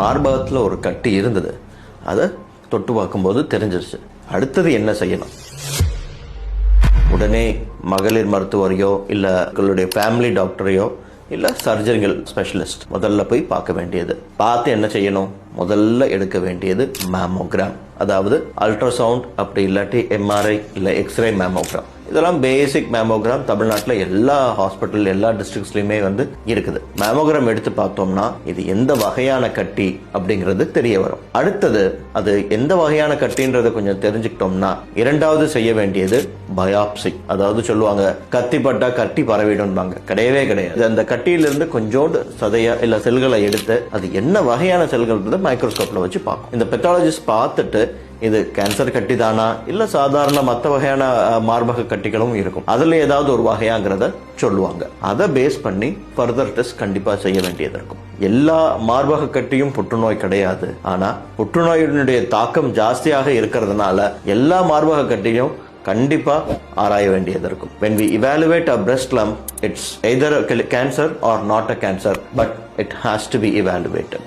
மார்பகத்தில் ஒரு கட்டி இருந்தது. அதை தொட்டு பார்க்கும்போது தெரிஞ்சிருச்சு. அடுத்தது என்ன செய்யணும்? உடனே மகளிர் மருத்துவரையோ இல்லை உங்களுடைய ஃபேமிலி டாக்டரையோ இல்லை சர்ஜரிகள் ஸ்பெஷலிஸ்ட் முதல்ல போய் பார்க்க வேண்டியது. பார்த்து என்ன செய்யணும்? முதல்ல எடுக்க வேண்டியது மேமோகிராம், அதாவது அல்ட்ராசவுண்ட், அப்படி இல்லாட்டி எம்ஆர்ஐ இல்லை எக்ஸ்ரே மேமோகிராம். இதெல்லாம் பேசிக் மேமோகிராம் தமிழ்நாட்டில் எல்லா ஹாஸ்பிட்டல் எல்லா டிஸ்ட்ரிக்ட்ஸ்லையுமே இருக்குது. மேமோகிராம் எடுத்து பார்த்தோம்னா இது எந்த வகையான கட்டி அப்படிங்கிறது தெரிய வரும். அடுத்தது அது எந்த வகையான கட்டின்றதை கொஞ்சம் தெரிஞ்சுக்கிட்டோம்னா இரண்டாவது செய்ய வேண்டியது பயாப்சி. அதாவது சொல்லுவாங்க கத்தி பட்டா கட்டி பரவிடும்பாங்க. கிடையவே கிடையாது. அந்த கட்டியிலிருந்து கொஞ்சோண்டு சதைய இல்ல செல்களை எடுத்து அது என்ன வகையான செல்கள் மைக்ரோஸ்கோப்ல வச்சு பார்க்கும். இந்த பெத்தாலஜிஸ்ட் பார்த்துட்டு இது கேன்சர் கட்டி தானா இல்ல சாதாரண மற்ற வகையான மார்பக கட்டிகளும் இருக்கும், அதுல ஏதாவது ஒரு வகையாங்கிறத சொல்லுவாங்க. அதை பேஸ் பண்ணி ஃபர்தர் டெஸ்ட் கண்டிப்பா செய்ய வேண்டியது இருக்கும். எல்லா மார்பக கட்டியும் புற்றுநோய் கிடையாது. ஆனா புற்றுநோயினுடைய தாக்கம் ஜாஸ்தியாக இருக்கிறதுனால எல்லா மார்பக கட்டியும் கண்டிப்பா ஆராய வேண்டியது இருக்கும். When we evaluate a breast lump, it's either a cancer or not a cancer, but it has to be evaluated.